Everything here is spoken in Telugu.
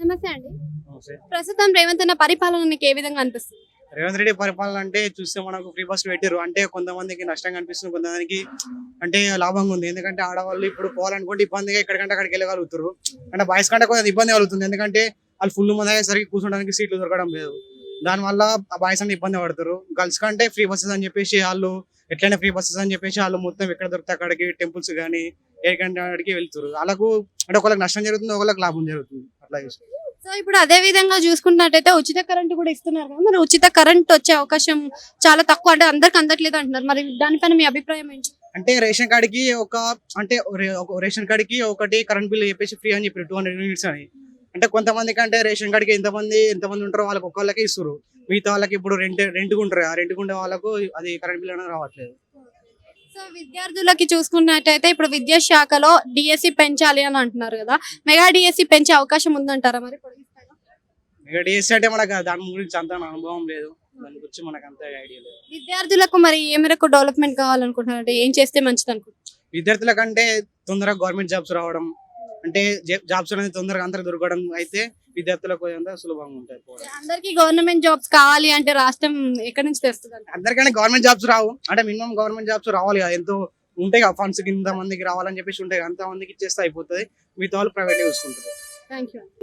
నమస్తే అండి. నమస్తే. ప్రస్తుతం రేవంత్ అన్న పరిపాలన నీకు ఏ విధంగా అనిపిస్తుంది? రేవంత్ రెడ్డి పరిపాలన అంటే చూస్తే మనకు ఫ్రీ బస్ పెట్టారు. అంటే కొంతమందికి నష్టంగా అనిపిస్తుంది, కొంతమందికి అంటే లాభంగా ఉంది. ఎందుకంటే ఆడవాళ్ళు ఇప్పుడు పోవాలనుకుంటే ఇబ్బందిగా ఎక్కడికంటే అక్కడికి వెళ్ళగలుగుతారు. అంటే బాయ్స్ కంటే కొంచెం ఇబ్బంది కలుగుతుంది. ఎందుకంటే వాళ్ళు ఫుల్ మంది అయ్యేసరికి కూర్చోడానికి సీట్లు దొరకడం లేదు. దానివల్ల ఆ బాయ్స్ అన్ని ఇబ్బంది పడతారు. గర్ల్స్ కంటే ఫ్రీ బస్సెస్ అని చెప్పేసి వాళ్ళు ఎట్లయినా ఫ్రీ బస్సెస్ అని చెప్పేసి వాళ్ళు మొత్తం ఎక్కడ దొరికితే అక్కడికి టెంపుల్స్ కానీ ఎక్కడికంటే అక్కడికి వెళ్తారు. వాళ్ళకు అంటే ఒకళ్ళకి నష్టం జరుగుతుంది, ఒకళ్ళకి లాభం జరుగుతుంది. అట్లా చూస్తారు. సో ఇప్పుడు అదే విధంగా చూసుకున్నట్టయితే ఉచిత కరెంట్ కూడా ఇస్తున్నారు కదా, మరి ఉచిత కరెంట్ వచ్చే అవకాశం చాలా తక్కువ, అంటే అందరికి అందట్లేదు అంటున్నారు. మరి దానిపైన మీ అభిప్రాయం ఏంటి? అంటే రేషన్ కార్డుకి ఒక రేషన్ కార్డుకి ఒకటి కరెంట్ బిల్ చెప్పేసి ఫ్రీ అని చెప్పారు 200 యూనిట్స్ అని. అంటే కొంతమందికి అంటే రేషన్ కార్డుకి ఎంతమంది ఉంటారో వాళ్ళకి ఒక్కళ్ళకి ఇస్తారు. మిగతా వాళ్ళకి ఇప్పుడు రెంట్గా ఉంటారు. ఆ రెంట్గా ఉండే వాళ్ళకు అది కరెంట్ బిల్ అనేది రావట్లేదు. సో విద్యార్థులకి చూసుకున్నట్టయితే ఇప్పుడు విద్యాశాఖలో డిఎస్సి పెంచాలి అని అంటున్నారు కదా, మెగా డిఎస్సి పెంచే అవకాశం ఉందంటారా? మరి పొడిగిస్తారా? ఇక డిఎస్సీ అంటే మనకు దాని గురించి అంత అనుభవం లేదు, దాని గురించి మనకు అంత ఐడియా లేదు. విద్యార్థులకు మరి ఏ మేరకు డెవలప్మెంట్ కావాలనుకుంటున్నారు, అంటే ఏం చేస్తే మంచిది అనుకుంటున్నారు? విద్యార్థుల కంటే తొందరగా గవర్నమెంట్ జాబ్స్ రావడం, అంటే జాబ్స్ అనేది తొందరగా అందరికి దొరకడం అయితే విద్యార్థులకు అంతా సులభంగా ఉంటాయి. అందరికి గవర్నమెంట్ జాబ్స్ కావాలి అంటే రాష్ట్రం ఎక్కడి నుంచి తెస్తుంది? అందరికీ గవర్నమెంట్ జాబ్స్ రావు. అంటే మినిమం గవర్నమెంట్ జాబ్స్ రావాలి కదా, ఎంతో ఉంటాయి కదా ఫండ్స్ ఇంత మందికి రావాలని చెప్పేసి ఉంటాయి. అంత మందికి ఇచ్చేస్తే అయిపోతుంది, మిగతా వాళ్ళు ప్రైవేట్ చూసుకుంటారు. Thank you.